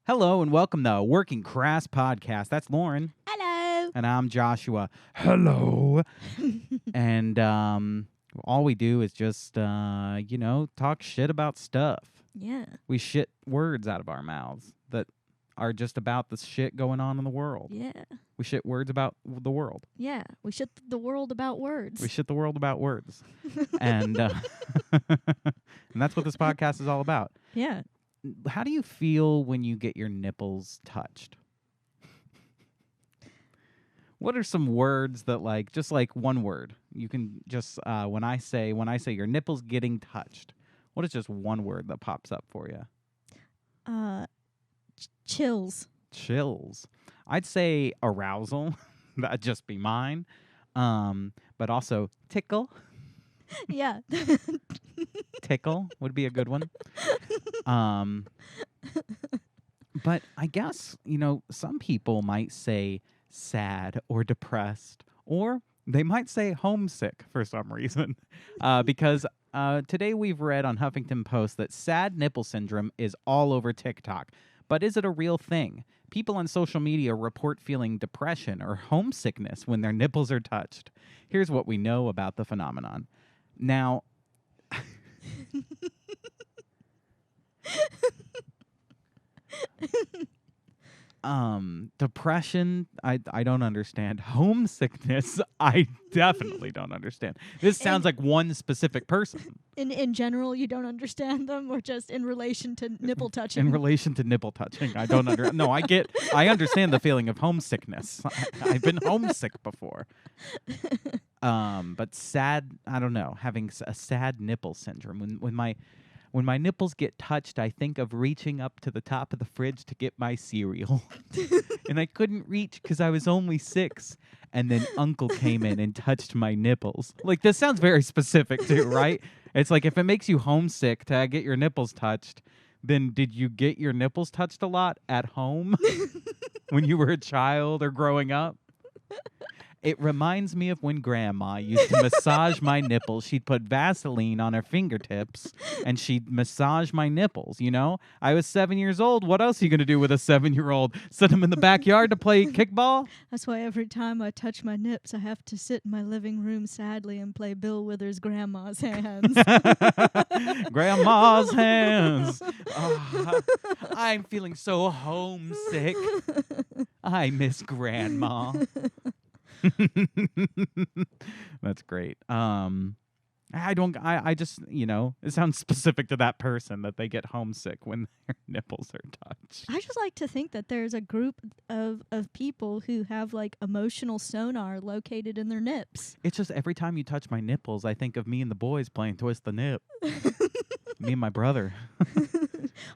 Hello and welcome to Working Crass podcast. That's Lauren. Hello. And I'm Joshua. Hello. And all we do is just, talk shit about stuff. Yeah. We shit words out of our mouths that are just about the shit going on in the world. Yeah. We shit words about the world. Yeah. We shit the world about words. We shit the world about words. and and that's what this podcast is all about. Yeah. How do you feel when you get your nipples touched? What are some words that just one word you can just when I say your nipples getting touched? What is just one word that pops up for you? Chills. Chills. I'd say arousal. That'd just be mine. But also tickle. Yeah. Tickle would be a good one. But I guess, some people might say sad or depressed, or they might say homesick for some reason. Because today we've read on Huffington Post that sad nipple syndrome is all over TikTok. But is it a real thing? People on social media report feeling depression or homesickness when their nipples are touched. Here's what we know about the phenomenon. Now, depression, I don't understand. Homesickness, I definitely don't understand. This sounds like one specific person. In general, you don't understand them, or just in relation to nipple touching? In relation to nipple touching, I don't understand. No, I understand the feeling of homesickness. I've been homesick before. But sad, I don't know, having a sad nipple syndrome. When my nipples get touched, I think of reaching up to the top of the fridge to get my cereal. And I couldn't reach because I was only 6. And then Uncle came in and touched my nipples. Like, this sounds very specific too, right? It's like, if it makes you homesick to get your nipples touched, then did you get your nipples touched a lot at home when you were a child or growing up? It reminds me of when Grandma used to massage my nipples. She'd put Vaseline on her fingertips, and she'd massage my nipples, I was 7 years old. What else are you going to do with a 7-year-old? Send him in the backyard to play kickball? That's why every time I touch my nips, I have to sit in my living room sadly and play Bill Withers' Grandma's Hands. Grandma's hands. Oh, I'm feeling so homesick. I miss Grandma. That's great. I just, it sounds specific to that person that they get homesick when their nipples are touched. I just like to think that there's a group of people who have emotional sonar located in their nips. It's just every time you touch my nipples, I think of me and the boys playing Twist the Nip. Me and my brother.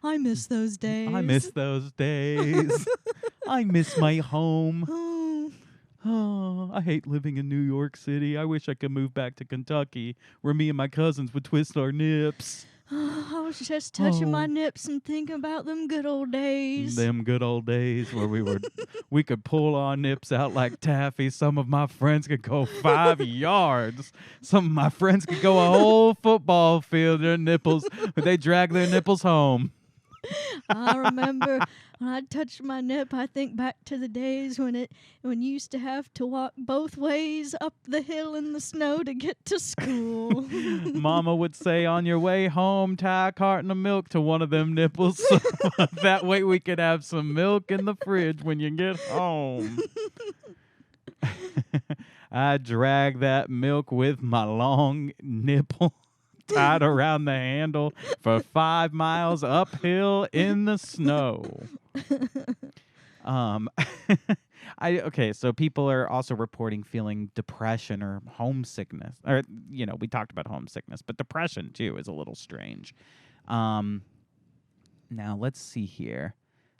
I miss those days. I miss those days. I miss my home. Oh, I hate living in New York City. I wish I could move back to Kentucky where me and my cousins would twist our nips. I was just touching my nips and thinking about them good old days. Them good old days where we could pull our nips out like taffy. Some of my friends could go 5 yards. Some of my friends could go a whole football field. Their nipples, they drag their nipples home. I remember when I touched my nip, I think back to the days when you used to have to walk both ways up the hill in the snow to get to school. Mama would say, on your way home, tie a carton of milk to one of them nipples so that way we could have some milk in the fridge when you get home. I drag that milk with my long nipple tied around the handle for 5 miles uphill in the snow. So people are also reporting feeling depression or homesickness. Or, we talked about homesickness, but depression too is a little strange. Now let's see here.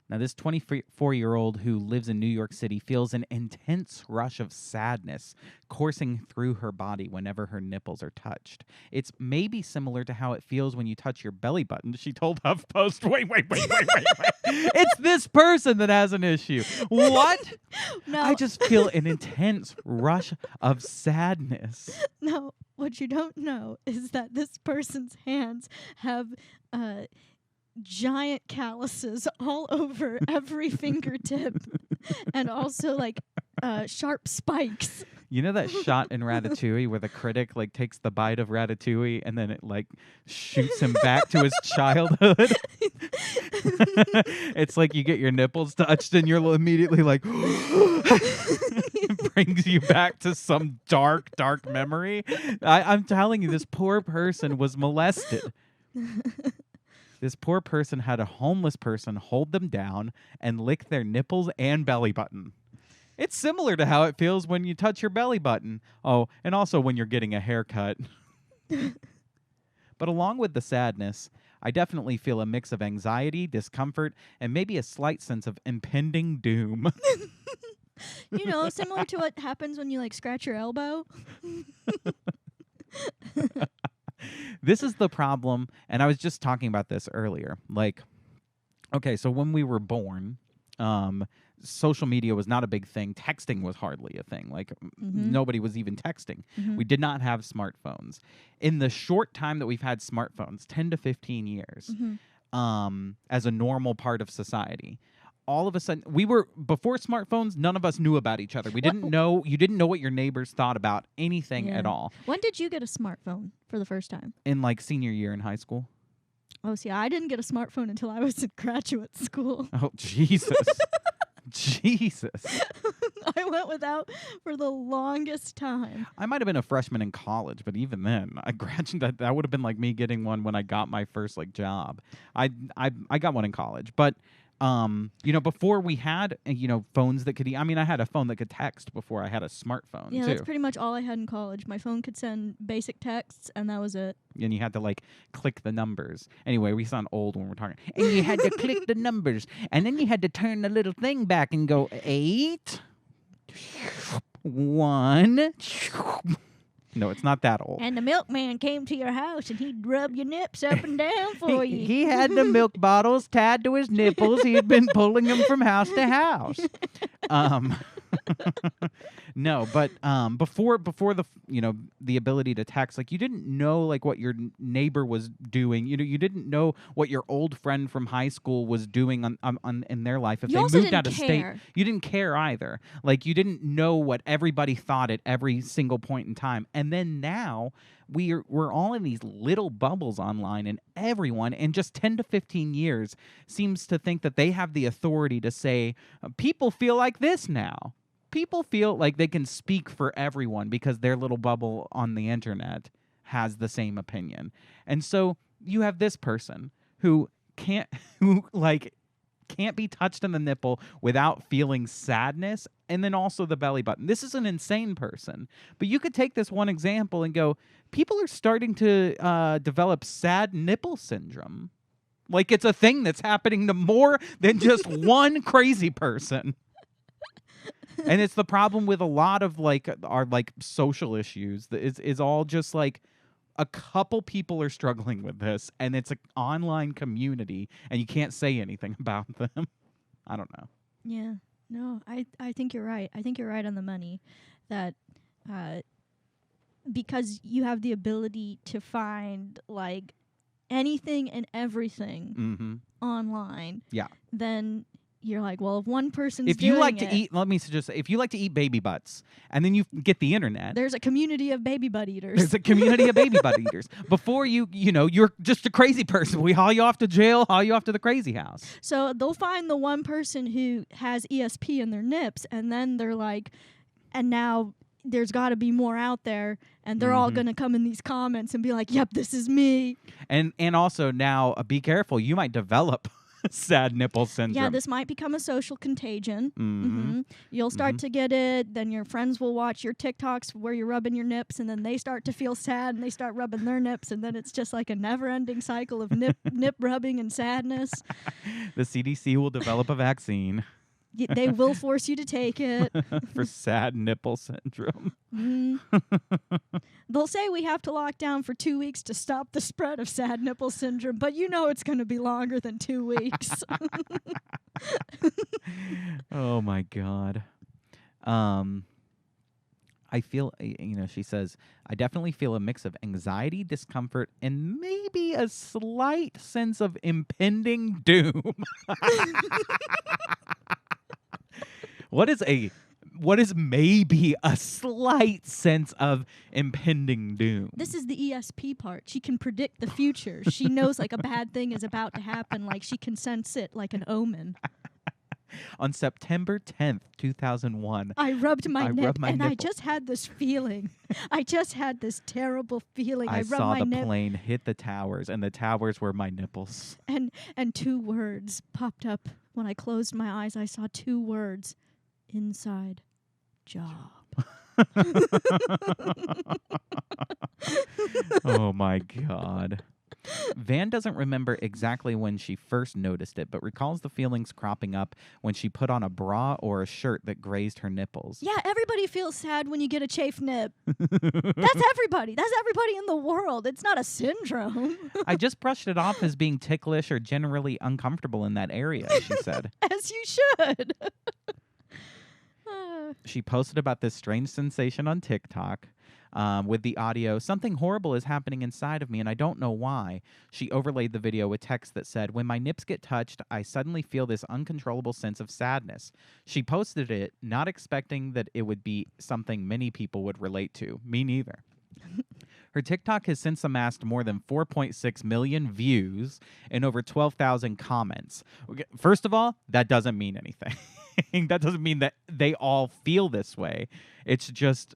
Now, this 24-year-old who lives in New York City feels an intense rush of sadness coursing through her body whenever her nipples are touched. It's maybe similar to how it feels when you touch your belly button, she told HuffPost. Wait. It's this person that has an issue. What? No. I just feel an intense rush of sadness. No, what you don't know is that this person's hands have giant calluses all over every fingertip, and also like sharp spikes. You know that shot in Ratatouille where the critic like takes the bite of Ratatouille and then it like shoots him back to his childhood? It's like you get your nipples touched and you're immediately like it brings you back to some dark memory. I'm telling you, this poor person was molested. This poor person had a homeless person hold them down and lick their nipples and belly button. It's similar to how it feels when you touch your belly button. Oh, and also when you're getting a haircut. But along with the sadness, I definitely feel a mix of anxiety, discomfort, and maybe a slight sense of impending doom. You know, similar to what happens when you like scratch your elbow. This is the problem, and I was just talking about this earlier. Like, okay, so when we were born, social media was not a big thing. Texting was hardly a thing. Like, nobody was even texting. We did not have smartphones. In the short time that we've had smartphones, 10 to 15 years, as a normal part of society, all of a sudden, before smartphones, none of us knew about each other. You didn't know what your neighbors thought about anything at all. When did you get a smartphone for the first time? In like senior year in high school. Oh, see, I didn't get a smartphone until I was in graduate school. Oh, Jesus. Jesus. I went without for the longest time. I might have been a freshman in college, but even then, I graduated. That would have been like me getting one when I got my first like job. I got one in college, but before we had phones that could. I mean, I had a phone that could text before I had a smartphone. Yeah, too. That's pretty much all I had in college. My phone could send basic texts, and that was it. And you had to like click the numbers. Anyway, we sound old when we're talking. And you had to click the numbers, and then you had to turn the little thing back and go 8, 1. No, it's not that old. And the milkman came to your house, and he'd rub your nips up and down for you. He had the milk bottles tied to his nipples. He had been pulling them from house to house. No, but before the ability to text, like you didn't know like what your neighbor was doing. You didn't know what your old friend from high school was doing on in their life. If You they also moved out didn't of care. state, you didn't care either. Like you didn't know what everybody thought at every single point in time. And then now we're all in these little bubbles online, and everyone in just 10 to 15 years seems to think that they have the authority to say, people feel like this now. People feel like they can speak for everyone because their little bubble on the internet has the same opinion. And so you have this person who can't be touched in the nipple without feeling sadness, and then also the belly button. This is an insane person. But you could take this one example and go, people are starting to develop sad nipple syndrome. Like it's a thing that's happening to more than just one crazy person. And it's the problem with a lot of like our like social issues. Is all just like a couple people are struggling with this, and it's an online community, and you can't say anything about them. I don't know. Yeah. No, I think you're right. I think you're right on the money that because you have the ability to find like anything and everything online. Yeah. Then you're like, well, if one person's if you doing like it, to eat, let me suggest, if you like to eat baby butts, and then you get the internet, there's a community of baby butt eaters. there's a community of baby butt eaters. Before you're just a crazy person. We haul you off to jail, haul you off to the crazy house. So they'll find the one person who has ESP in their nips, and then they're like, and now there's got to be more out there, and they're all going to come in these comments and be like, yep, this is me. And also now, be careful. You might develop sad nipple syndrome. Yeah, this might become a social contagion. You'll start to get it. Then your friends will watch your TikToks where you're rubbing your nips, and then they start to feel sad, and they start rubbing their nips, and then it's just like a never-ending cycle of nip rubbing and sadness. The CDC will develop a vaccine. They will force you to take it. For sad nipple syndrome. They'll say we have to lock down for 2 weeks to stop the spread of sad nipple syndrome, but you know it's going to be longer than 2 weeks. Oh my God. I feel, she says, I definitely feel a mix of anxiety, discomfort, and maybe a slight sense of impending doom. What is maybe a slight sense of impending doom? This is the ESP part. She can predict the future. She knows like a bad thing is about to happen. Like she can sense it like an omen. On September 10th, 2001, I rubbed my nipple. nipple. I just had this feeling. I just had this terrible feeling. I rubbed saw my the nip, plane hit the towers, and the towers were my nipples. and 2 words popped up when I closed my eyes. I saw 2 words: inside job. Oh my God. Van doesn't remember exactly when she first noticed it, but recalls the feelings cropping up when she put on a bra or a shirt that grazed her nipples. Yeah, everybody feels sad when you get a chafed nip. That's everybody. That's everybody in the world. It's not a syndrome. I just brushed it off as being ticklish or generally uncomfortable in that area, she said. As you should. She posted about this strange sensation on TikTok. With the audio, something horrible is happening inside of me, and I don't know why. She overlaid the video with text that said, when my nips get touched, I suddenly feel this uncontrollable sense of sadness. She posted it, not expecting that it would be something many people would relate to. Me neither. Her TikTok has since amassed more than 4.6 million views and over 12,000 comments. Okay, first of all, that doesn't mean anything. That doesn't mean that they all feel this way. It's just,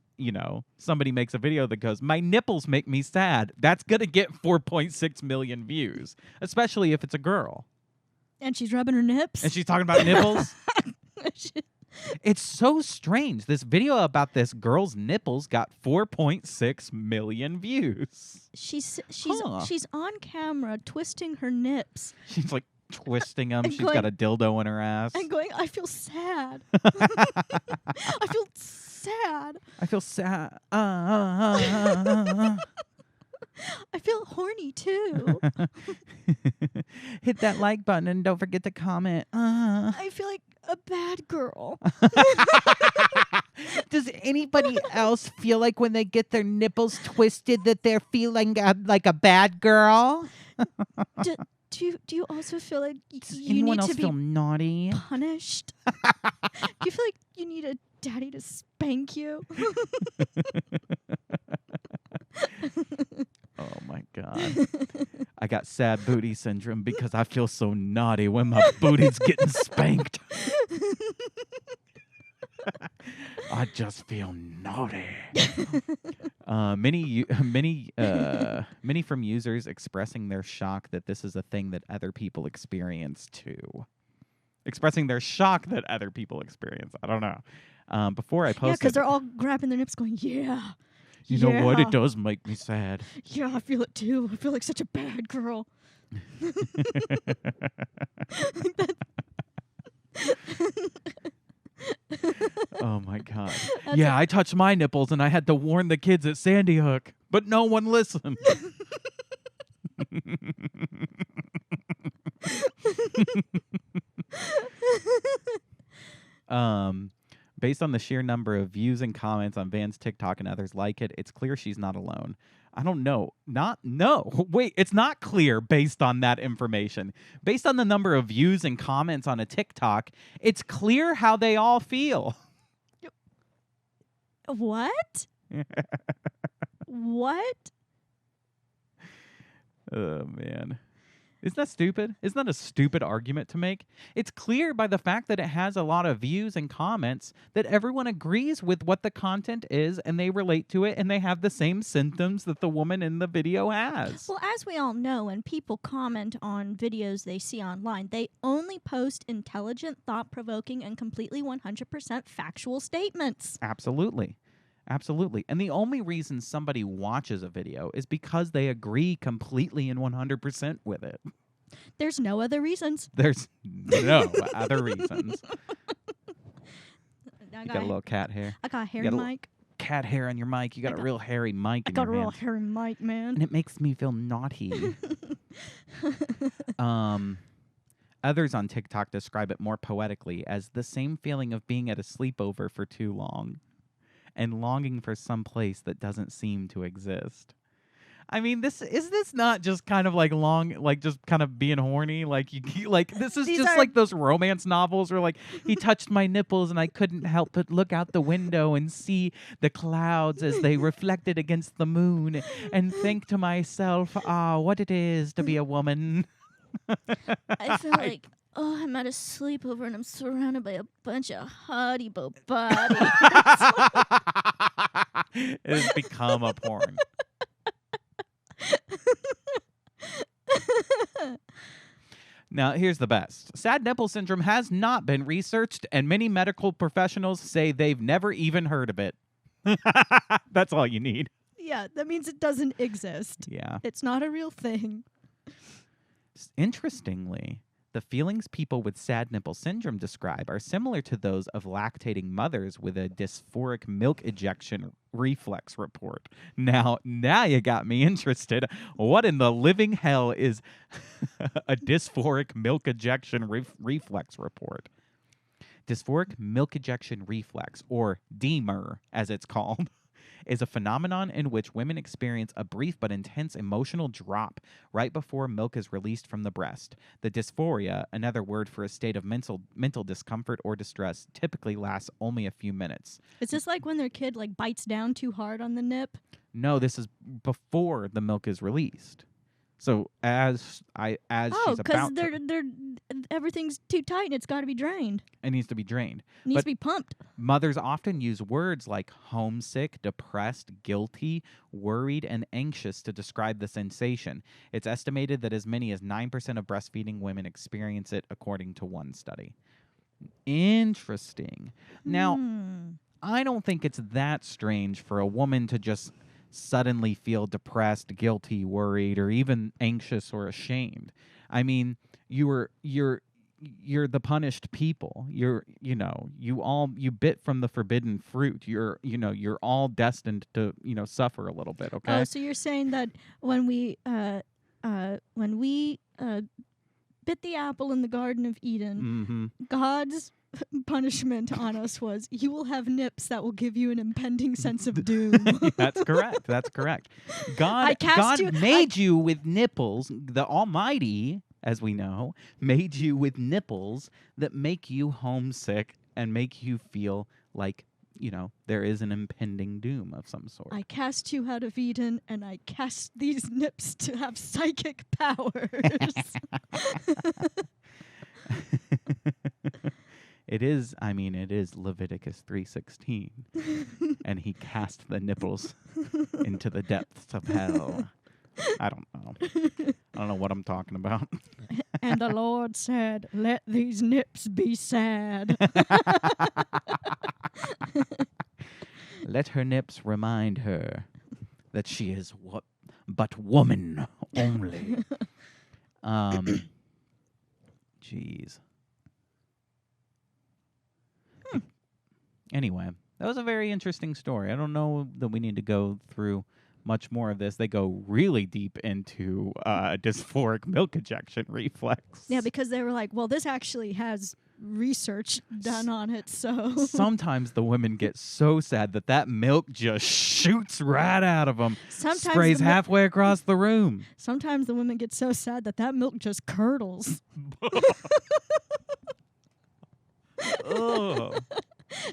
somebody makes a video that goes, my nipples make me sad. That's going to get 4.6 million views, especially if it's a girl. And she's rubbing her nips. And she's talking about nipples. It's so strange. This video about this girl's nipples got 4.6 million views. She's on camera twisting her nips. She's like twisting them. She's going, got a dildo in her ass. And going, I feel sad. I feel sad. I feel sad. I feel horny too. Hit that like button and don't forget to comment. I feel like a bad girl. Does anybody else feel like when they get their nipples twisted that they're feeling like a bad girl? Do you also feel like Does you anyone need else to be feel naughty? punished? Do you feel like you need a daddy to spank you? Oh my God. I got sad booty syndrome because I feel so naughty when my booty's getting spanked. I just feel naughty. Many from users expressing their shock that this is a thing that other people experience too. Expressing their shock that other people experience. I don't know. Before I posted, Yeah, because they're all grabbing their nips, going, "Yeah, you know what? It does make me sad." Yeah, I feel it too. I feel like such a bad girl. Oh my God. I touched my nipples and I had to warn the kids at Sandy Hook, but no one listened. Based on the sheer number of views and comments on Van's TikTok and others like it, it's clear she's not alone. I don't know. Wait, it's not clear based on that information. Based on the number of views and comments on a TikTok, it's clear how they all feel. What? What? Oh, man. Isn't that stupid? Isn't that a stupid argument to make? It's clear by the fact that it has a lot of views and comments that everyone agrees with what the content is and they relate to it and they have the same symptoms that the woman in the video has. Well, as we all know, when people comment on videos they see online, they only post intelligent, thought-provoking, and completely 100% factual statements. Absolutely. Absolutely. And the only reason somebody watches a video is because they agree completely and 100% with it. There's no other reasons. There's no other reasons. You got a little cat hair. I got a hairy mic. Cat hair on your mic. You got a real hairy mic in your I got a real hairy mic, man. And it makes me feel naughty. Others on TikTok describe it more poetically as the same feeling of being at a sleepover for too long. and longing for some place that doesn't seem to exist. I mean, this not just kind of like just kind of being horny? Like like this is just like those romance novels where like he touched my nipples and I couldn't help but look out the window and see the clouds as they reflected against the moon and think to myself, what it is to be a woman. I feel like, I'm at a sleepover and I'm surrounded by a bunch of hottie bodies. It has become a porn. Now, here's the best. Sad nipple syndrome has not been researched, and many medical professionals say they've never even heard of it. That's all you need. Yeah, that means it doesn't exist. Yeah. It's not a real thing. Interestingly, the feelings people with sad nipple syndrome describe are similar to those of lactating mothers with a dysphoric milk ejection reflex report. Now you got me interested. What in the living hell is a dysphoric milk ejection reflex report? Dysphoric milk ejection reflex, or DMER as it's called, is a phenomenon in which women experience a brief but intense emotional drop right before milk is released from the breast. The dysphoria, another word for a state of mental discomfort or distress, typically lasts only a few minutes. Is this like when their kid like bites down too hard on the nip? No, this is before the milk is released. So as she's about they're everything's too tight and it's got to be drained. It needs to be drained. It needs to be pumped. Mothers often use words like homesick, depressed, guilty, worried, and anxious to describe the sensation. It's estimated that as many as 9% of breastfeeding women experience it, according to one study. Interesting. Now, I don't think it's that strange for a woman to just suddenly feel depressed, guilty, worried, or even anxious or ashamed. I mean, you're the punished people. You bit from the forbidden fruit. You're all destined to, suffer a little bit, okay? Oh, so you're saying that when we bit the apple in the Garden of Eden, God's punishment on us was you will have nips that will give you an impending sense of doom. That's correct. God made you with nipples. The Almighty, as we know, made you with nipples that make you homesick and make you feel like, there is an impending doom of some sort. I cast you out of Eden, and I cast these nips to have psychic powers. It is Leviticus 3:16, and he cast the nipples into the depths of hell. I don't know what I'm talking about. And the Lord said, "Let these nips be sad." Let her nips remind her that she is but woman only. Jeez. Anyway, that was a very interesting story. I don't know that we need to go through much more of this. They go really deep into dysphoric milk ejection reflex. Yeah, because they were like, well, this actually has research done on it, so... Sometimes the women get so sad that milk just shoots right out of them, sprays halfway across the room. Sometimes the women get so sad that milk just curdles. Oh.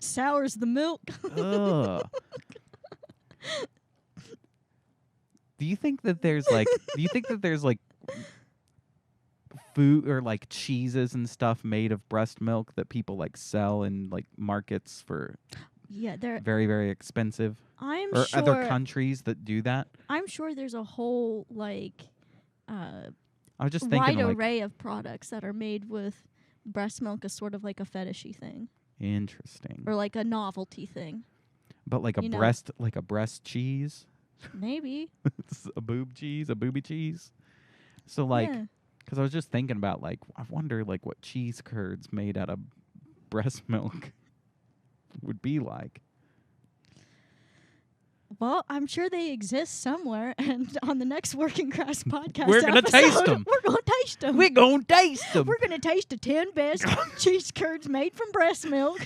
Sours the milk. Ugh. Do you think that there's like food or like cheeses and stuff made of breast milk that people like sell in like markets for they're very, very expensive? Or sure other countries that do that? I'm sure there's a whole like I was just thinking wide array of products that are made with breast milk as sort of like a fetishy thing. Interesting. Or like a novelty thing. But like a breast cheese? Maybe. It's a booby cheese. So like, because I was just thinking about like, I wonder like what cheese curds made out of breast milk would be like. Well, I'm sure they exist somewhere, and on the next Working Crass podcast we're going to taste them. We're going to taste them. We're going to taste them. We're going to taste the 10 best cheese curds made from breast milk.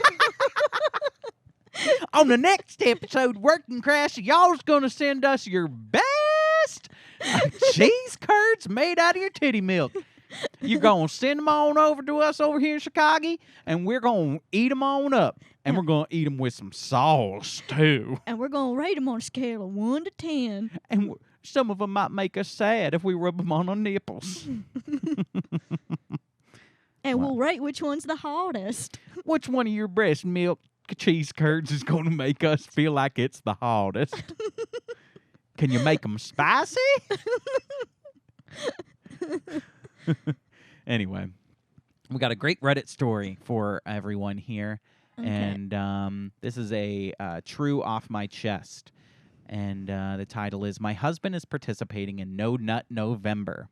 On the next episode, Working Crass, y'all's gonna send us your best cheese curds made out of your titty milk. You're gonna send them on over to us over here in Chicago, and we're gonna eat them on up. And we're gonna eat them with some sauce too. And we're gonna rate them on a scale of 1 to 10. And some of them might make us sad if we rub them on our nipples. And we'll rate which one's the hardest. Which one of your breast milk cheese curds is going to make us feel like it's the hardest? Can you make them spicy? Anyway, we got a great Reddit story for everyone here. Okay. And this is a true off my chest. And the title is, My Husband is Participating in No Nut November.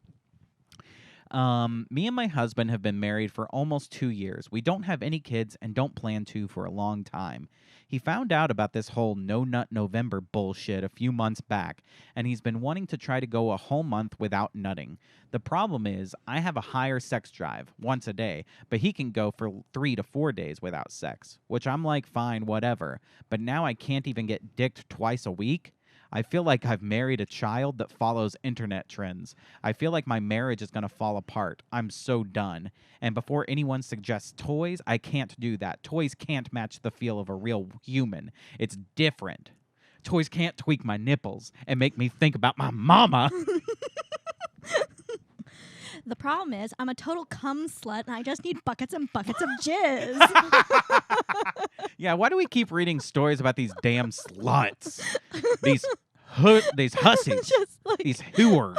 Me and my husband have been married for almost 2 years. We don't have any kids and don't plan to for a long time. He found out about this whole No Nut November bullshit a few months back, and he's been wanting to try to go a whole month without nutting. The problem is, I have a higher sex drive, once a day, but he can go for 3 to 4 days without sex, which I'm like, fine, whatever. But now I can't even get dicked twice a week? I feel like I've married a child that follows internet trends. I feel like my marriage is going to fall apart. I'm so done. And before anyone suggests toys, I can't do that. Toys can't match the feel of a real human. It's different. Toys can't tweak my nipples and make me think about my mama. The problem is, I'm a total cum slut, and I just need buckets and buckets of jizz. Yeah, why do we keep reading stories about these damn sluts? These hussies. Just like, these whores.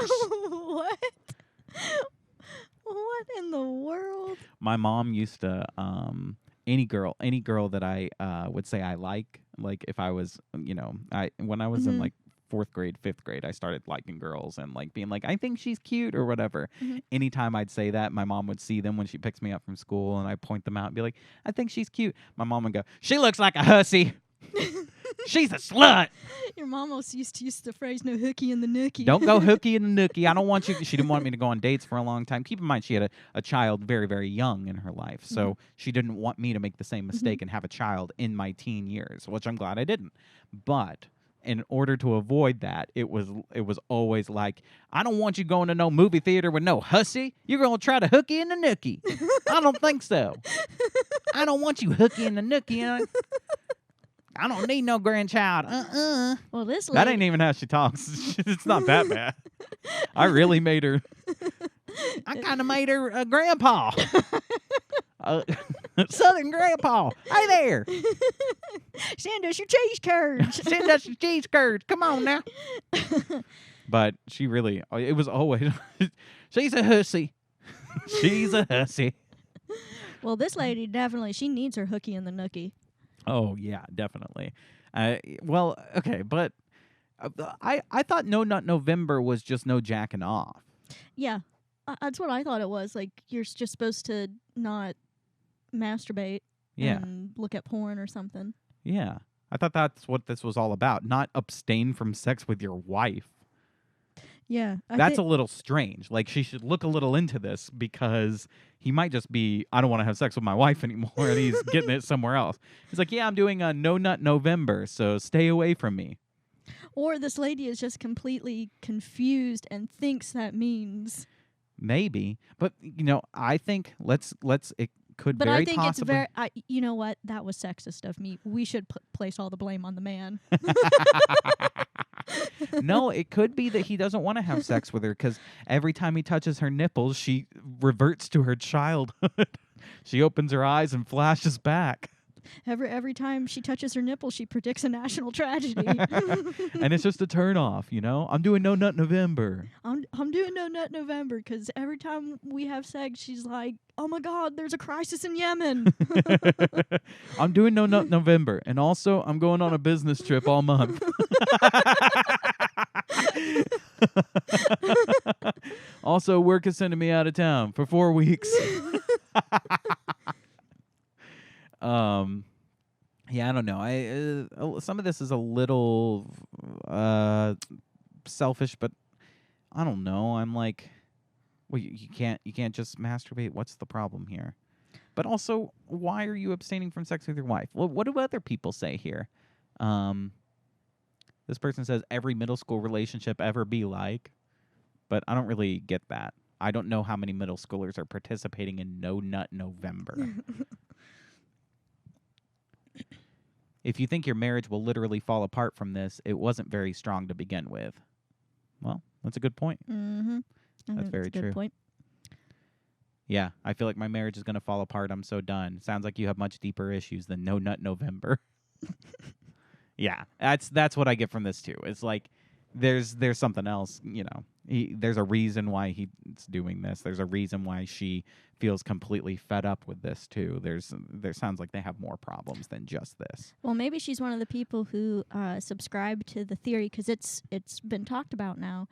What? What in the world? My mom used to, any girl that I would say I like if I was, when I was in like 4th grade, 5th grade, I started liking girls and like being like, I think she's cute or whatever. Anytime I'd say that, my mom would see them when she picks me up from school, and I'd point them out and be like, I think she's cute. My mom would go, she looks like a hussy. She's a slut. Your mom also used to use the phrase "no hooky in the nookie." Don't go hooky in the nookie. I don't want you. She didn't want me to go on dates for a long time. Keep in mind, she had a child very, very young in her life, so she didn't want me to make the same mistake and have a child in my teen years, which I'm glad I didn't. But in order to avoid that, it was always like, I don't want you going to no movie theater with no hussy. You're going to try to hooky in the nookie. I don't think so. I don't want you hooky in the nookie. I don't need no grandchild. Well, this that ain't even how she talks. It's not that bad. I really made her. I kind of made her a grandpa. Southern grandpa. Hey there. Send us your cheese curds. Send us your cheese curds. Come on now. But she really, it was always, she's a hussy. She's a hussy. Well, this lady definitely, she needs her hooky in the nookie. Oh, yeah, definitely. Well, okay, but I thought No Nut November was just no jacking off. Yeah, that's what I thought it was. Like, you're just supposed to not masturbate and look at porn or something. Yeah, I thought that's what this was all about, not abstain from sex with your wife. Yeah. That's a little strange. Like, she should look a little into this, because he might just be, I don't want to have sex with my wife anymore, and he's getting it somewhere else. He's like, yeah, I'm doing a No Nut November, so stay away from me. Or this lady is just completely confused and thinks that means. Maybe. But, I think it could but very I think possibly. it's very, you know what? That was sexist of me. We should place all the blame on the man. No, it could be that he doesn't want to have sex with her, because every time he touches her nipples, she reverts to her childhood. She opens her eyes and flashes back. Every time she touches her nipple, she predicts a national tragedy. And it's just a turn off, I'm doing No Nut November. I'm doing No Nut November because every time we have sex, she's like, oh my God, there's a crisis in Yemen. I'm doing No Nut November. And also, I'm going on a business trip all month. Also, work is sending me out of town for 4 weeks. Yeah, I don't know. Some of this is a little selfish, but I don't know. I'm like, well, you can't just masturbate. What's the problem here? But also, why are you abstaining from sex with your wife? Well, what do other people say here? This person says every middle school relationship ever be like, but I don't really get that. I don't know how many middle schoolers are participating in No Nut November. If you think your marriage will literally fall apart from this, it wasn't very strong to begin with. Well, that's a good point. Mm-hmm. That's very true. Good point. Yeah, I feel like my marriage is going to fall apart. I'm so done. Sounds like you have much deeper issues than No Nut November. Yeah, that's what I get from this too. It's like there's something else, there's a reason why he's doing this. There's a reason why she feels completely fed up with this too. There sounds like they have more problems than just this. Well, maybe she's one of the people who subscribe to the theory, because it's been talked about now.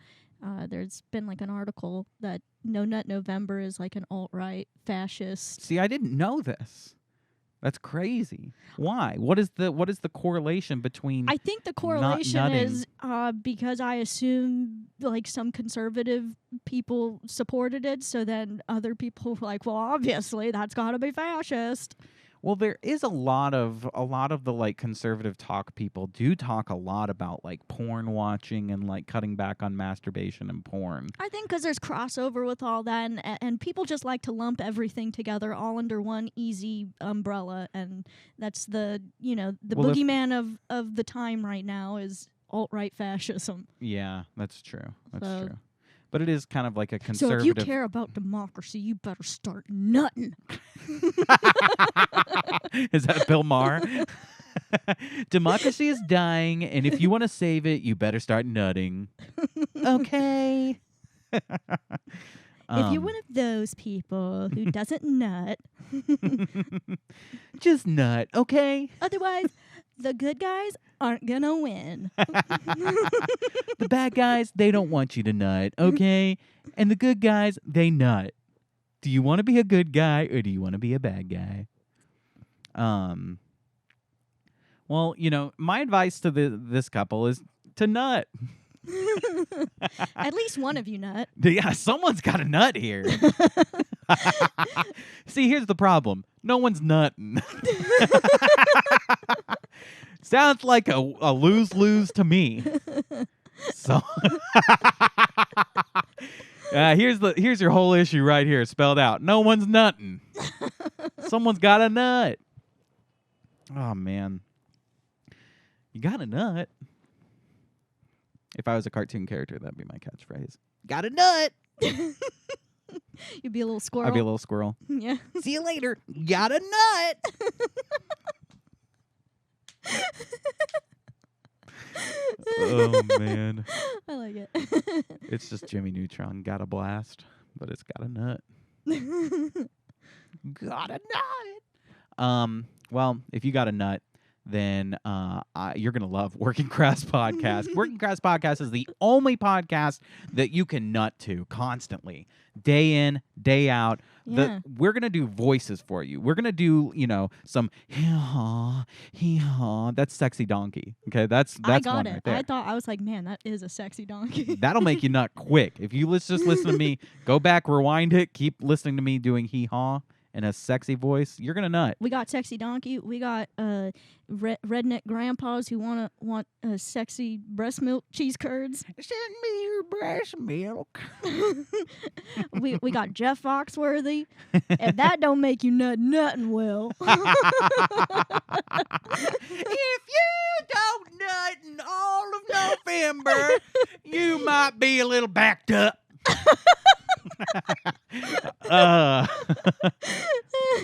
There's been like an article that No Nut November is like an alt-right fascist. See, I didn't know this. That's crazy. Why? What is the correlation between? I think the correlation is because I assume like some conservative people supported it, so then other people were like, well, obviously that's got to be fascist. Well, there is a lot of the like conservative talk people do talk a lot about like porn watching and like cutting back on masturbation and porn. I think because there's crossover with all that, and people just like to lump everything together all under one easy umbrella, and that's boogeyman of the time right now is alt-right fascism. Yeah, that's true. That's true. But it is kind of like a conservative. So if you care about democracy, you better start nutting. Is that Bill Maher? Democracy is dying, and if you want to save it, you better start nutting. Okay. If you're one of those people who doesn't nut, just nut, okay? Otherwise, the good guys aren't gonna win. The bad guys, they don't want you to nut, okay? And the good guys, they nut. Do you want to be a good guy or do you want to be a bad guy? Well, my advice to this couple is to nut. At least one of you nut. Yeah, someone's got a nut here. See, here's the problem. No one's nutting. Sounds like a lose-lose to me. So here's your whole issue right here spelled out. No one's nutting. Someone's got a nut. Oh, man. You got a nut. If I was a cartoon character, that'd be my catchphrase. Got a nut. You'd be a little squirrel. I'd be a little squirrel. Yeah. See you later. Got a nut. Oh, man. I like it. It's just Jimmy Neutron. Got a blast, but it's got a nut. Got a nut. Well, if you got a nut, then you're going to love Working Crass Podcast. Working Crass Podcast is the only that you can nut to constantly, day in, day out. Yeah. We're going to do voices for you. We're going to do, some hee-haw, hee-haw. That's sexy donkey. Okay, that's I got one it. right there. I was like, man, that is a sexy donkey. That'll make you nut quick. If you just listen to me, go back, rewind it, keep listening to me doing hee-haw in a sexy voice, you're gonna nut. We got sexy donkey. We got redneck grandpas who want sexy breast milk cheese curds. Send me your breast milk. we got Jeff Foxworthy. If that don't make you nut, nothing will. If you don't nut in all of November, you might be a little backed up.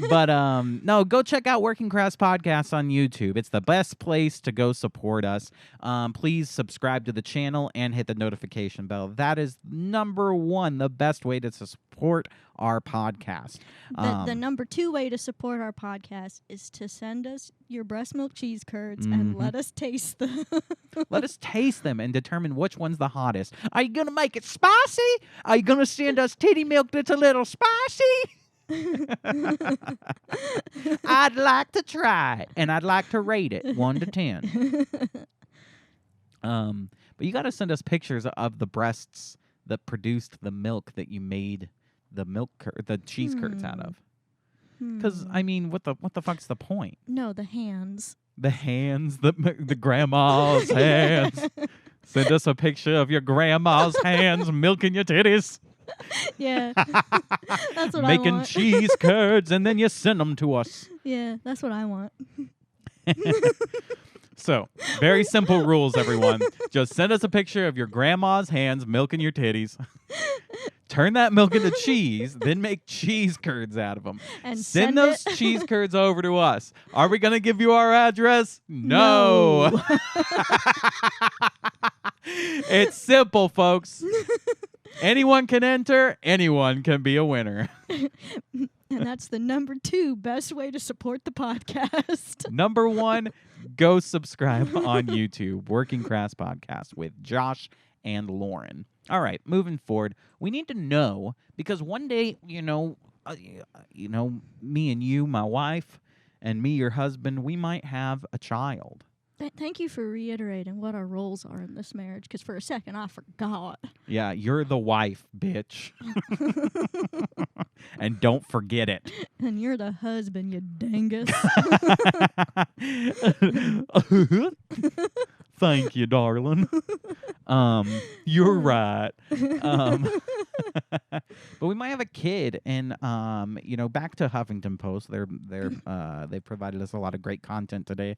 But no, go check out Working Crass Podcast on YouTube. It's the best place to go support us. Please subscribe to the channel and hit the notification bell. That is number one, the best way to support our podcast. The number 2 way to support our podcast is to send us your breast milk cheese curds and let us taste them. Let us taste them and determine which one's the hottest. Are you going to make it spicy? Are you going to send us titty milk that's a little spicy? I'd like to try it, and I'd like to rate it 1 to 10. But you got to send us pictures of the breasts that produced the milk that you made the cheese curds out of. Because I mean, what the fuck's the point? No, the hands. The hands, the grandma's hands. Send us a picture of your grandma's hands milking your titties. Yeah, that's what I Making want. cheese curds, and then you send them to us. Yeah, that's what I want. So, very simple rules, everyone. Just send us a picture of your grandma's hands milking your titties. Turn that milk into cheese, then make cheese curds out of them. And send those cheese curds over to us. Are we going to give you our address? No. It's simple, folks. Anyone can enter. Anyone can be a winner. And that's the number 2 best way to support the podcast. Number 1, go subscribe on YouTube. Working Crass Podcast with Josh and Lauren. All right, moving forward, we need to know, because one day, me and you, my wife, and me, your husband, we might have a child. Thank you for reiterating what our roles are in this marriage, because for a second I forgot. Yeah, you're the wife, bitch. And don't forget it. And you're the husband, you dingus. Thank you, darling. You're right. But we might have a kid, and back to Huffington Post. They provided us a lot of great content today.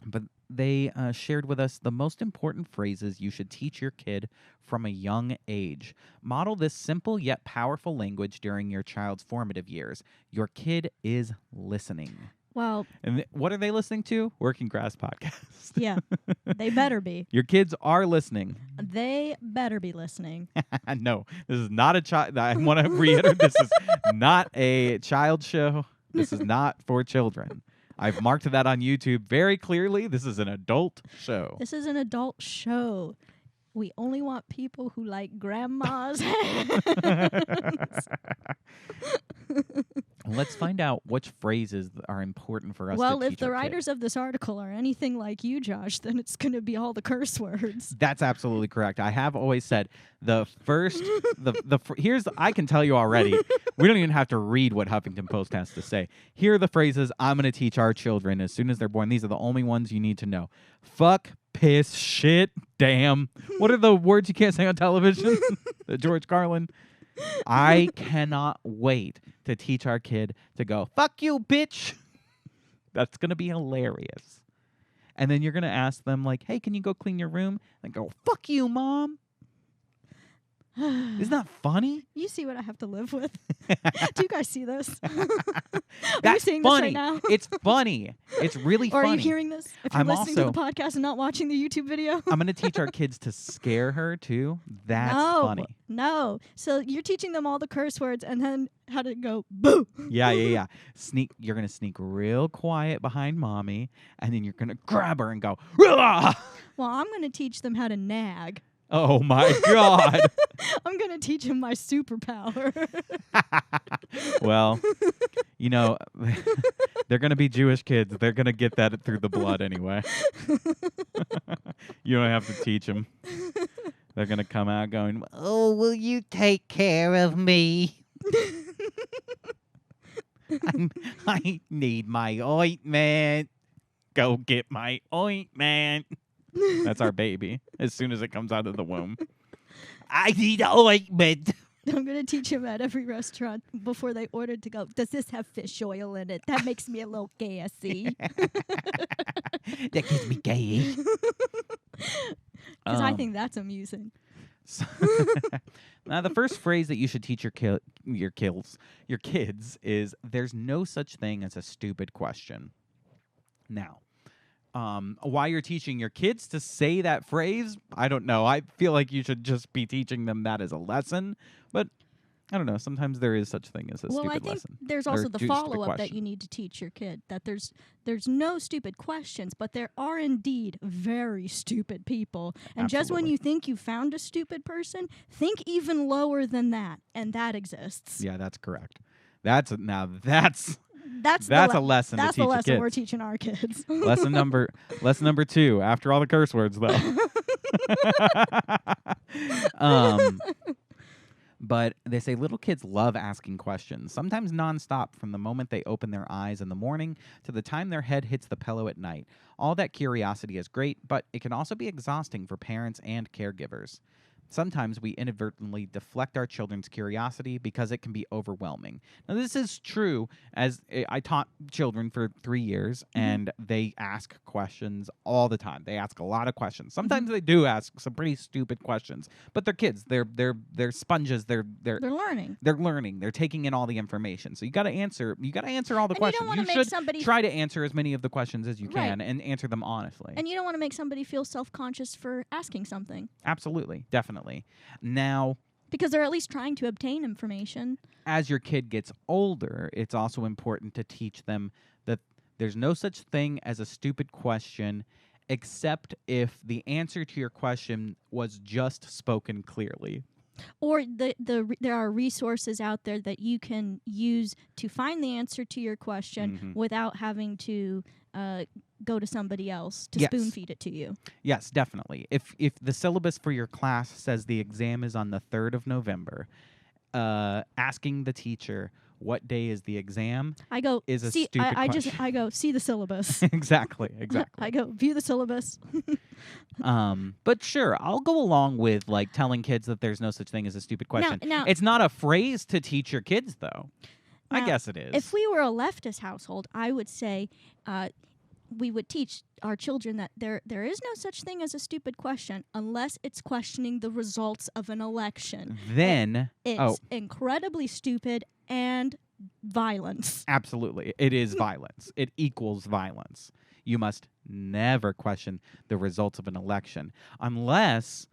But they shared with us the most important phrases you should teach your kid from a young age. Model this simple yet powerful language during your child's formative years. Your kid is listening. Well, And what are they listening to? Working Crass Podcast. yeah, they better be. Your kids are listening. They better be listening. No, this is not a child. I want to reiterate, this is not a child show. This is not for children. I've marked that on YouTube very clearly. This is an adult show. This is an adult show. We only want people who like grandma's hands. Let's find out which phrases are important for us to Well, teach if the our writers of this article are anything like you, Josh, then it's going to be all the curse words. That's absolutely correct. I have always said the first, here's, I can tell you already, we don't even have to read what Huffington Post has to say. Here are the phrases I'm going to teach our children as soon as they're born. These are the only ones you need to know. Fuck, piss, shit, damn. What are the words you can't say on television? George Carlin. I cannot wait to teach our kid to go, fuck you, bitch. That's going to be hilarious. And then you're going to ask them, like, hey, can you go clean your room? And go, fuck you, Mom. Isn't that funny? You see what I have to live with. Do you guys see this? Are you That's seeing funny. this right now? It's funny. It's really Or funny. are you hearing this? If you're I'm listening to also- the podcast and not watching the YouTube video. I'm going to teach our kids to scare her, too. That's funny. No. So you're teaching them all the curse words and then how to go boo. Yeah. You're going to sneak real quiet behind Mommy, and then you're going to grab her and go, "Rah!" Well, I'm going to teach them how to nag. Oh, my God. I'm going to teach them my superpower. Well, they're going to be Jewish kids. They're going to get that through the blood anyway. You don't have to teach them. They're going to come out going, oh, will you take care of me? I need my ointment. Go get my ointment. That's our baby as soon as it comes out of the womb. I need ointment. I'm going to teach them at every restaurant before they order to go, does this have fish oil in it? That makes me a little gassy. That gets me gay. Because I think that's amusing. Now, the first phrase that you should teach your kids is, there's no such thing as a stupid question. Now, why you're teaching your kids to say that phrase, I don't know. I feel like you should just be teaching them that as a lesson, but I don't know. Sometimes there is such thing as a stupid I think lesson. there's Or also the stupid follow-up that question. you need to teach your kid, that there's no stupid questions, but there are indeed very stupid people. And just when Absolutely. you think you found a stupid person, think even lower than that, and that exists. Yeah, that's correct. That's a lesson That's to the teach your lesson kids. we're teaching our kids. lesson number 2. After all the curse words, though. But they say little kids love asking questions, sometimes nonstop from the moment they open their eyes in the morning to the time their head hits the pillow at night. All that curiosity is great, but it can also be exhausting for parents and caregivers. Sometimes we inadvertently deflect our children's curiosity because it can be overwhelming. Now, this is true as I taught children for 3 years, and they ask questions all the time. They ask a lot of questions. Sometimes they do ask some pretty stupid questions, but they're kids. They're sponges. They're learning. They're learning. They're taking in all the information. So you got to answer. You got to answer all the And questions. You don't want to should make somebody try to answer as many of the questions as you Right. can and answer them honestly. And you don't want to make somebody feel self-conscious for asking something. Absolutely, definitely. Now, because they're at least trying to obtain information. As your kid gets older, it's also important to teach them that there's no such thing as a stupid question, except if the answer to your question was just spoken clearly. Or there are resources out there that you can use to find the answer to your question without having to go to somebody else to spoon feed it to you. Yes, definitely. If the syllabus for your class says the exam is on the 3rd of November, asking the teacher what day is the exam is a stupid question. I go, see the syllabus. Exactly. I go, view the syllabus. But sure, I'll go along with like telling kids that there's no such thing as a stupid question. Now, it's not a phrase to teach your kids, though. Now, I guess it is. If we were a leftist household, I would say we would teach our children that there is no such thing as a stupid question unless it's questioning the results of an election. Then it's incredibly stupid and violence. Absolutely. It is violence. It equals violence. You must never question the results of an election unless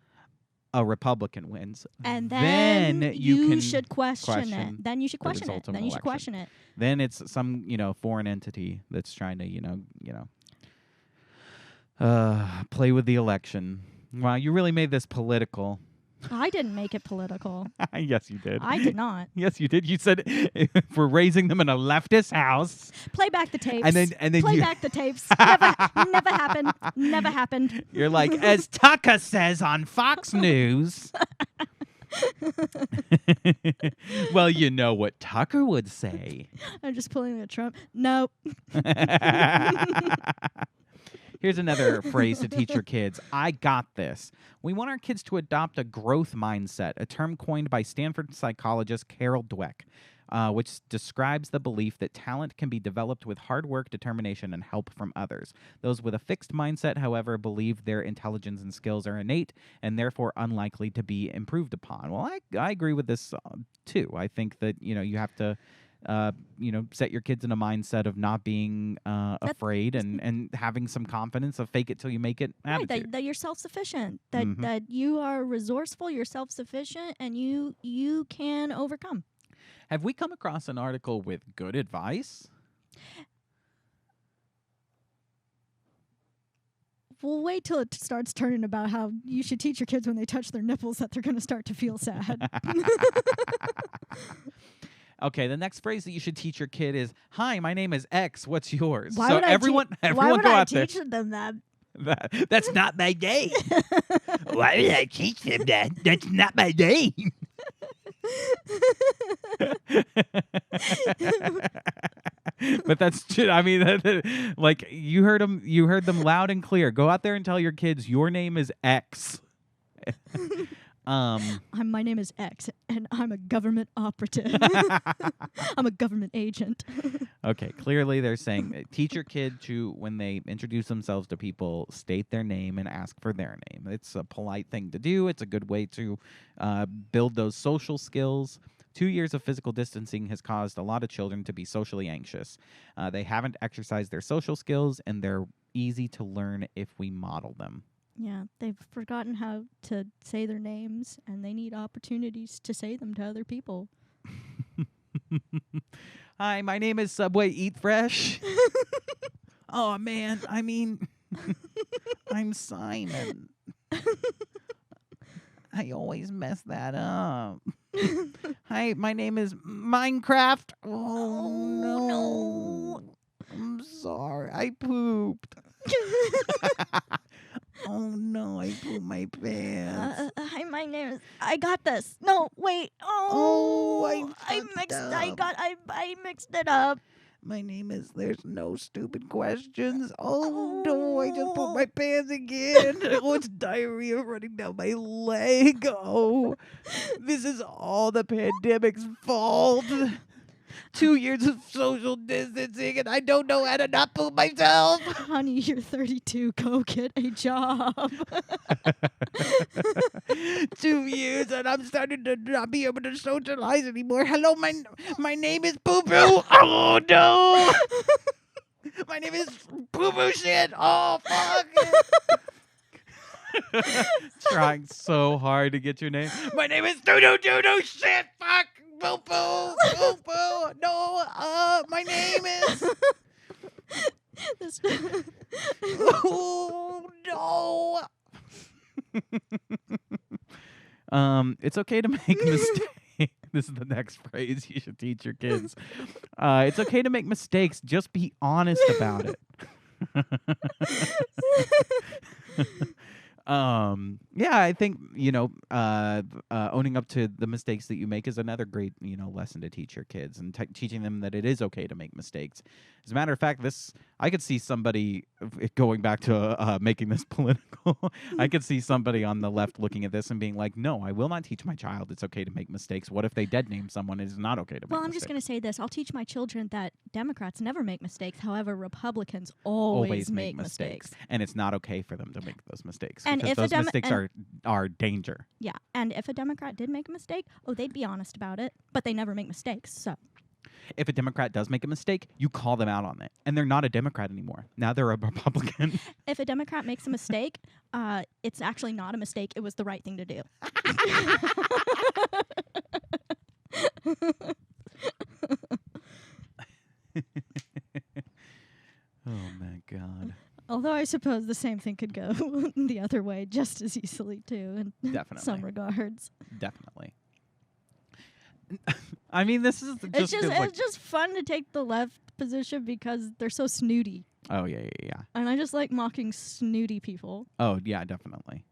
a Republican wins. And then you should question it. Then you should question it. Then you should question it. Then it's some, foreign entity that's trying to, play with the election. Wow, you really made this political. I didn't make it political. Yes, you did. I did not. Yes, you did. You said if we're raising them in a leftist house. Play back the tapes. And then play back the tapes. Never happened. Never happened. You're like, as Tucker says on Fox News. Well, you know what Tucker would say. I'm just pulling a Trump. Nope. Here's another phrase to teach your kids. I got this. We want our kids to adopt a growth mindset, a term coined by Stanford psychologist Carol Dweck, which describes the belief that talent can be developed with hard work, determination, and help from others. Those with a fixed mindset, however, believe their intelligence and skills are innate and therefore unlikely to be improved upon. Well, I agree with this too. I think that you have to set your kids in a mindset of not being afraid and having some confidence of fake it till you make it attitude. Right, that you're self-sufficient, that you are resourceful, you're self-sufficient, and you can overcome. Have we come across an article with good advice? We'll wait till it starts turning about how you should teach your kids when they touch their nipples that they're going to start to feel sad. Okay, the next phrase that you should teach your kid is, "Hi, my name is X. What's yours?" Why so would everyone why would go I out there. teach them that? That's not my name. Why would I teach them that? That's not my name. But that's true. I mean, like you heard them loud and clear. Go out there and tell your kids your name is X. My name is X, and I'm a government operative. I'm a government agent. Okay, clearly they're saying teach your kid to, when they introduce themselves to people, state their name and ask for their name. It's a polite thing to do. It's a good way to build those social skills. 2 years of physical distancing has caused a lot of children to be socially anxious. They haven't exercised their social skills, and they're easy to learn if we model them. Yeah, they've forgotten how to say their names, and they need opportunities to say them to other people. Hi, my name is Subway Eat Fresh. Oh, man, I mean, I'm Simon. I always mess that up. Hi, my name is Minecraft. Oh, no. I'm sorry. I pooped. Oh no, I pooped my pants. Hi, my name is I got this. No, wait. Oh, I I mixed it up. My name is, there's no stupid questions. Oh no, I just put my pants again. Oh, it's diarrhea running down my leg. Oh, this is all the pandemic's fault. 2 years of social distancing, and I don't know how to not poop myself. Honey, you're 32. Go get a job. 2 years, and I'm starting to not be able to socialize anymore. Hello, my name is Poo Poo. Oh no, my name is Poo Poo Shit. Oh fuck. Trying so hard to get your name. My name is Doo Doo Doo Doo Shit. Fuck. Poo Poo. Poo Poo. No. My name is. Oh no. It's okay to make mistakes. This is the next phrase you should teach your kids. It's okay to make mistakes. Just be honest about it. Yeah, I think, owning up to the mistakes that you make is another great, lesson to teach your kids, and teaching them that it is okay to make mistakes. As a matter of fact, I could see somebody, going back to making this political, I could see somebody on the left looking at this and being like, no, I will not teach my child it's okay to make mistakes. What if they dead name someone? It is not okay to make mistakes. Well, I'm just going to say this. I'll teach my children that Democrats never make mistakes. However, Republicans always make mistakes. And it's not okay for them to make those mistakes. And because those mistakes are danger. Yeah, and if a Democrat did make a mistake, they'd be honest about it, but they never make mistakes, so. If a Democrat does make a mistake, you call them out on it. And they're not a Democrat anymore. Now they're a Republican. If a Democrat makes a mistake, it's actually not a mistake. It was the right thing to do. Oh, my God. Although I suppose the same thing could go the other way just as easily, too, in Definitely. some regards. Definitely. I mean, this is just... It's just fun to take the left position because they're so snooty. Oh, yeah. And I just like mocking snooty people. Oh, yeah, definitely.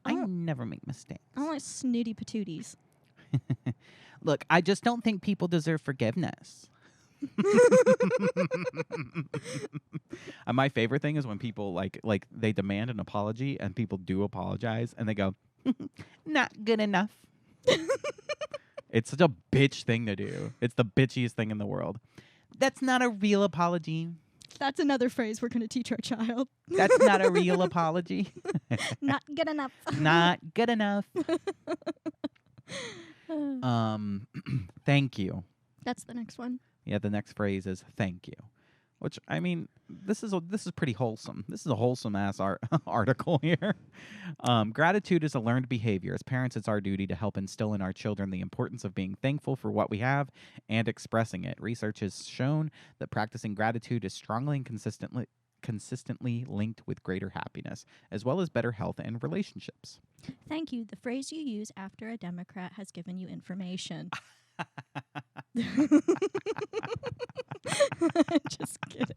I never make mistakes. I don't like snooty patooties. Look, I just don't think people deserve forgiveness. My favorite thing is when people like they demand an apology and people do apologize and they go, not good enough. It's such a bitch thing to do. It's the bitchiest thing in the world. That's not a real apology. That's another phrase we're going to teach our child. That's not a real apology. Not good enough. Not good enough. Thank you. That's the next one. Yeah, the next phrase is thank you, which, I mean, this is pretty wholesome. This is a wholesome ass article here. Gratitude is a learned behavior. As parents, it's our duty to help instill in our children the importance of being thankful for what we have and expressing it. Research has shown that practicing gratitude is strongly and consistently linked with greater happiness, as well as better health and relationships. Thank you. The phrase you use after a Democrat has given you information. Just kidding.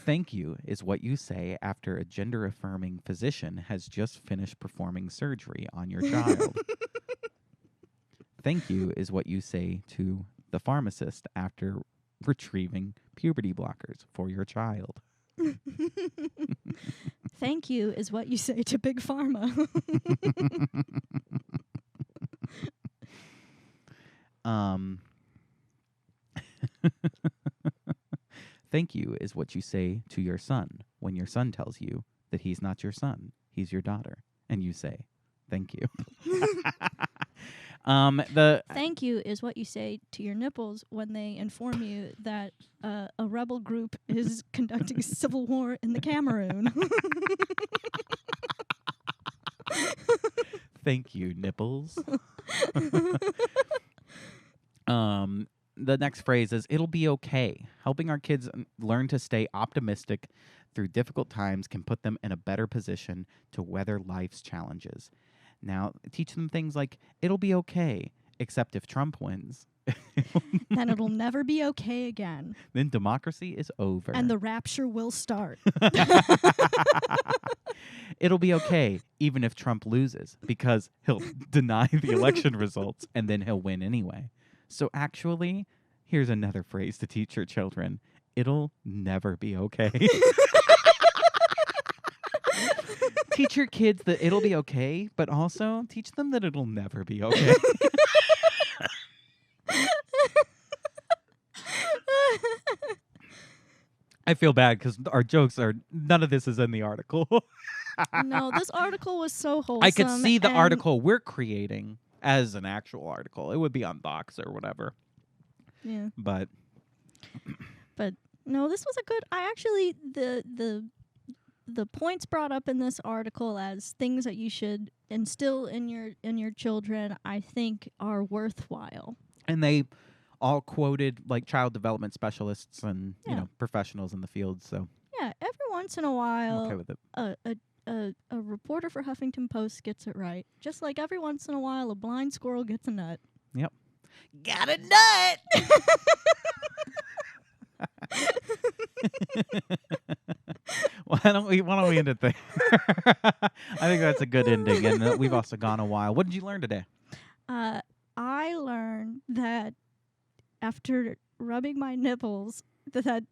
Thank you is what you say after a gender-affirming physician has just finished performing surgery on your child. Thank you is what you say to the pharmacist after retrieving puberty blockers for your child. Thank you is what you say to Big Pharma. Thank you is what you say to your son when your son tells you that he's not your son, he's your daughter, and you say, thank you. Thank you is what you say to your nipples when they inform you that a rebel group is conducting civil war in the Cameroon. Thank you, nipples. The next phrase is, it'll be okay. Helping our kids learn to stay optimistic through difficult times can put them in a better position to weather life's challenges. Now, teach them things like, it'll be okay, except if Trump wins. then it'll never be okay again. Then democracy is over. And the rapture will start. It'll be okay even if Trump loses because he'll deny the election results and then he'll win anyway. So actually, here's another phrase to teach your children. It'll never be okay. Teach your kids that it'll be okay, but also teach them that it'll never be okay. I feel bad because our jokes are, none of this is in the article. No, this article was so wholesome. I could see the article we're creating as an actual article. It would be on Vox or whatever. Yeah. But no, this was a good. I actually the points brought up in this article as things that you should instill in your children, I think, are worthwhile. And they all quoted like child development specialists and you know professionals in the field. So yeah, every once in a while, I'm okay with it. A reporter for Huffington Post gets it right. Just like every once in a while, a blind squirrel gets a nut. Yep. Got a nut. Why don't we end it there? I think that's a good ending, and we've also gone a while. What did you learn today? I learned that after rubbing my nipples, that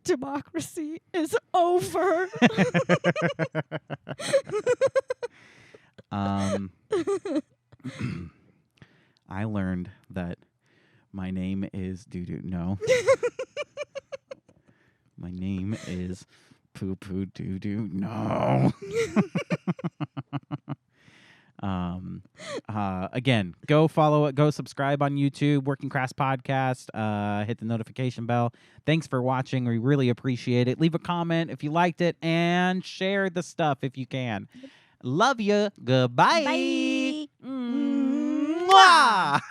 democracy is over. I learned that my name is doo-doo. No. My name is poo-poo doo-doo. No. Again, go follow it. Go subscribe on YouTube, Working Crass Podcast. Hit the notification bell. Thanks for watching. We really appreciate it. Leave a comment if you liked it and share the stuff if you can. Love you. Goodbye. Bye. Mwah!